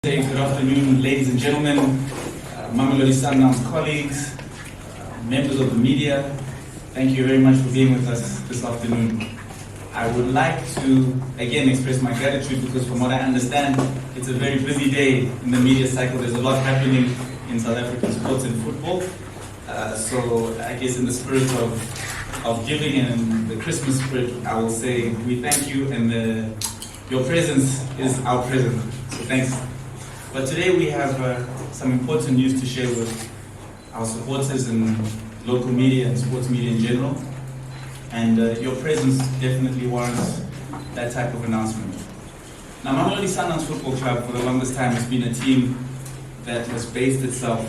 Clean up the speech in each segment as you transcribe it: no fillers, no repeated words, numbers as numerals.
Good afternoon, ladies and gentlemen, Mamelodi Sundowns colleagues, members of the media. Thank you very much for being with us this afternoon. I would like to again express my gratitude because from what I understand, it's a very busy day in the media cycle. There's a lot happening in South African sports and football. So I guess in the spirit of giving and the Christmas spirit, I will say we thank you, and your presence is our present. So thanks. But today we have some important news to share with our supporters and local media and sports media in general. And your presence definitely warrants that type of announcement. Now, Mamelodi Sundowns Football Club for the longest time has been a team that has based itself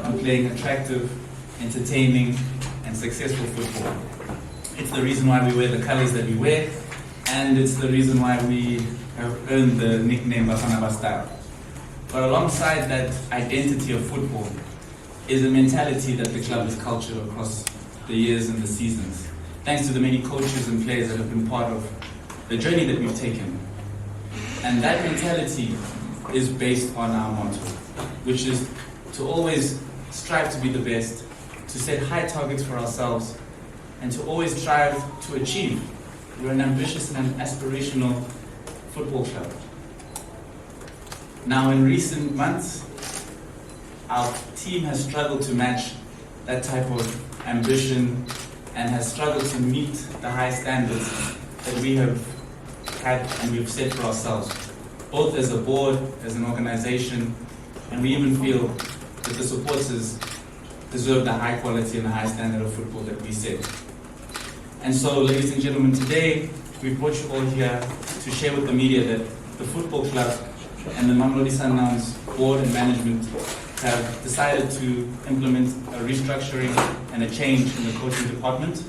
on playing attractive, entertaining, and successful football. It's the reason why we wear the colors that we wear, and it's the reason why we have earned the nickname Bafana Bastyle. But alongside that identity of football is a mentality that the club has cultured across the years and the seasons, thanks to the many coaches and players that have been part of the journey that we've taken. And that mentality is based on our motto, which is to always strive to be the best, to set high targets for ourselves, and to always strive to achieve. We're an ambitious and aspirational football club. Now, in recent months, our team has struggled to match that type of ambition and has struggled to meet the high standards that we have had and we've set for ourselves, both as a board, as an organization, and we even feel that the supporters deserve the high quality and the high standard of football that we set. And so, ladies and gentlemen, today we brought you all here to share with the media that the football club and the Mamelodi Sundowns board and management have decided to implement a restructuring and a change in the coaching department.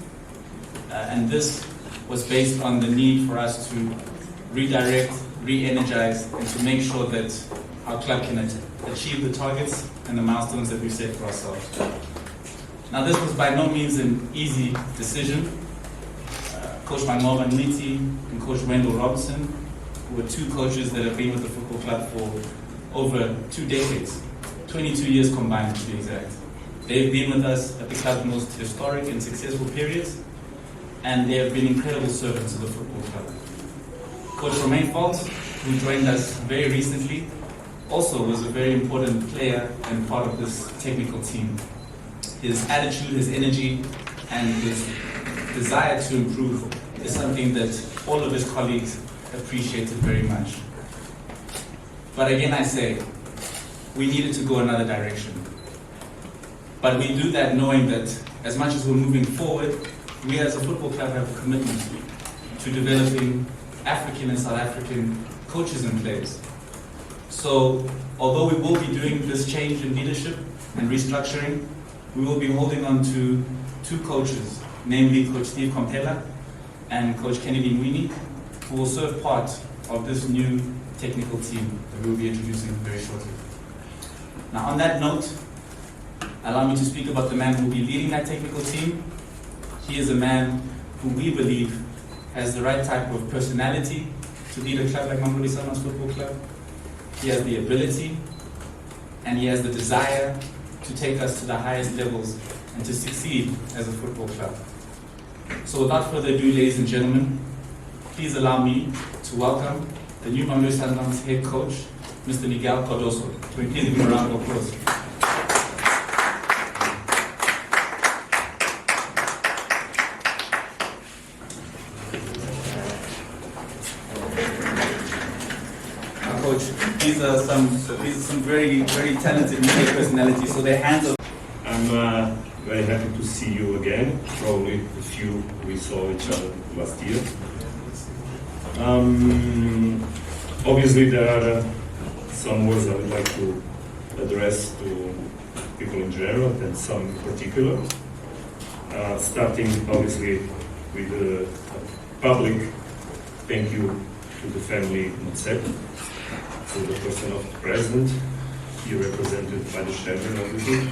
And this was based on the need for us to redirect, re-energize, and to make sure that our club can achieve the targets and the milestones that we set for ourselves. Now, this was by no means an easy decision. Coach Mangoba Niti and Coach Wendell Robinson, who were two coaches that have been with the football club for over 2 decades, 22 years combined to be exact. They've been with us at the club's most historic and successful periods, and they have been incredible servants of the football club. Coach Romain Falt, who joined us very recently, also was a very important player and part of this technical team. His attitude, his energy, and his desire to improve is something that all of his colleagues appreciated very much. But again, I say, we needed to go another direction. But we do that knowing that as much as we're moving forward, we as a football club have a commitment to developing African and South African coaches and players. So, although we will be doing this change in leadership and restructuring, we will be holding on to two coaches, namely Coach Steve Kompela and Coach Kennedy Mwini, who will serve part of this new technical team that we will be introducing very shortly. Now, on that note, allow me to speak about the man who will be leading that technical team. He is a man who we believe has the right type of personality to lead a club like Mamelodi Sundowns Football Club. He has the ability and he has the desire to take us to the highest levels and to succeed as a football club. So without further ado, ladies and gentlemen, please allow me to welcome the new Mamelodi Sundowns head coach, Mr. Miguel Cardoso. Can we please give him a round of applause? Now, Coach, these are some very, very talented media personalities, so their hands are... I'm very happy to see you again. Probably a few we saw each other last year. Obviously, there are some words I would like to address to people in general and some in particular. Starting obviously with the public thank you to the family Motsep, to the person of the president, here represented by the chairman obviously,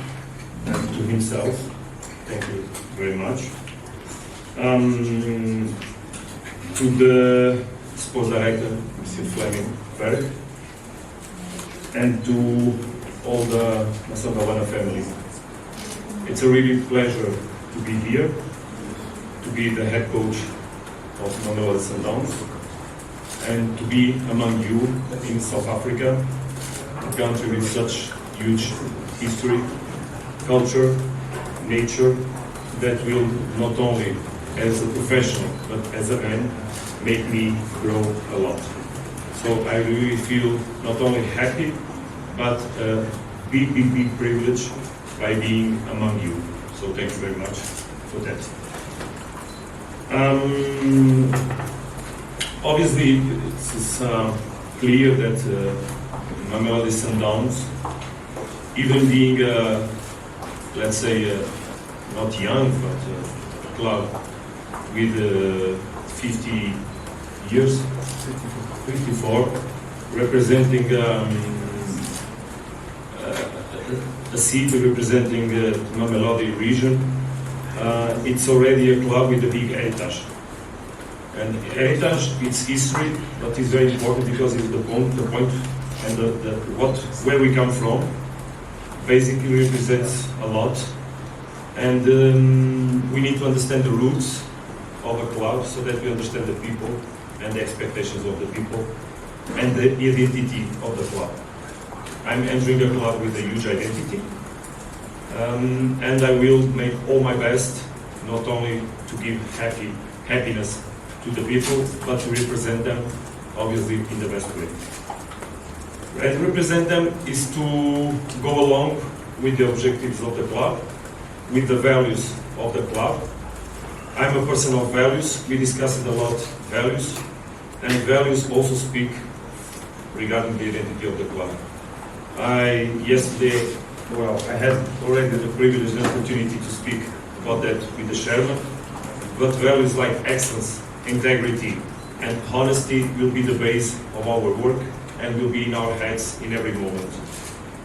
and to himself. Thank you very much. To the sports director, Mr. Fleming Berg, and to all the Masongawana family. It's a really pleasure to be here, to be the head coach of Mamelodi Sundowns, and to be among you in South Africa, a country with such huge history, culture, nature, that will not only as a professional but as a man make me grow a lot. So I really feel not only happy but a big privilege by being among you. So thank you very much for that. Obviously, it's clear that Mamelodi Sundowns, even being, let's say, not young, but a club with 50 years, 54, representing a city, representing the Mamelodi region. It's already a club with a big heritage. And heritage, its history, but it's very important because it's the point and where we come from, basically represents a lot. And we need to understand the roots of a club so that we understand the people and the expectations of the people and the identity of the club. I'm entering a club with a huge identity, and I will make all my best, not only to give happiness to the people, but to represent them, obviously, in the best way. And represent them is to go along with the objectives of the club, with the values of the club. I'm a person of values. We discussed a lot values, and values also speak regarding the identity of the club. Yesterday, I had already the privilege and opportunity to speak about that with the chairman, but values like excellence, integrity, and honesty will be the base of our work and will be in our heads in every moment.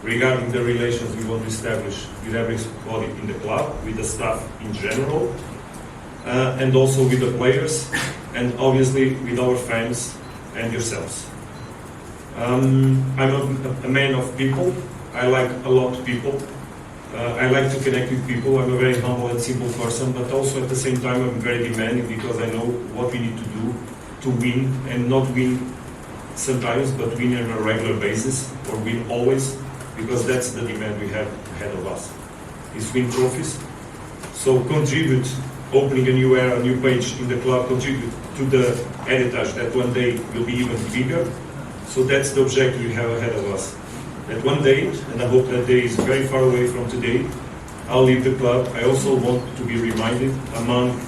Regarding the relations we want to establish with everybody in the club, with the staff in general, and also with the players, and obviously with our fans and yourselves. I'm a man of people. I like a lot of people. I like to connect with people. I'm a very humble and simple person, but also at the same time I'm very demanding because I know what we need to do to win, and not win sometimes, but win on a regular basis, or win always, because that's the demand we have ahead of us, is win trophies. So contribute, opening a new era, a new page in the club, contribute to the heritage that one day will be even bigger. So that's the objective we have ahead of us. That one day, and I hope that day is very far away from today, I'll leave the club. I also want to be reminded among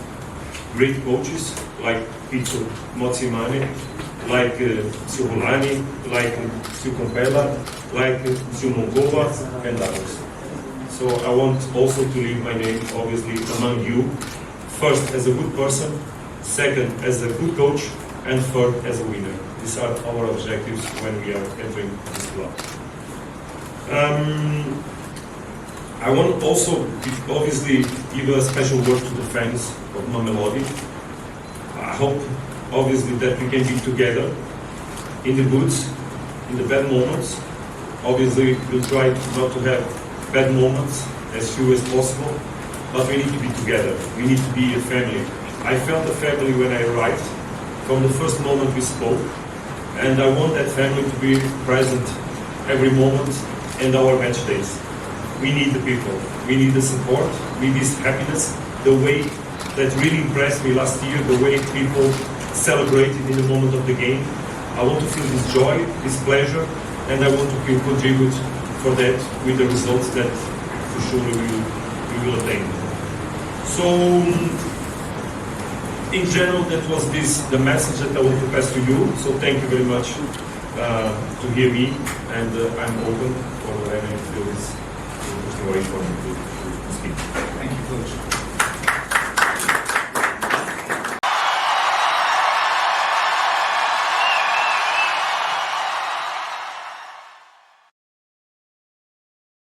great coaches like Picho Motsimane, like Suholani, like Sukompela, like Sumongova, and others. So I want also to leave my name, obviously, among you. First, as a good person. Second, as a good coach. And third, as a winner. These are our objectives when we are entering this club. I want also, obviously, give a special word to the fans of Mamelodi. I hope, obviously, that we can be together in the goods, in the bad moments. Obviously, we'll try not to have bad moments, as few as possible, but we need to be together. We need to be a family. I felt a family when I arrived, from the first moment we spoke, and I want that family to be present every moment in our match days. We need the people, we need the support, we need this happiness, the way that really impressed me last year, the way people celebrated in the moment of the game. I want to feel this joy, this pleasure, and I want to contribute for that with the results that for sure we will attain. So, in general, that was the message that I want to pass to you. So thank you very much to hear me, and I'm open for whatever you feel is very important to speak. Thank you.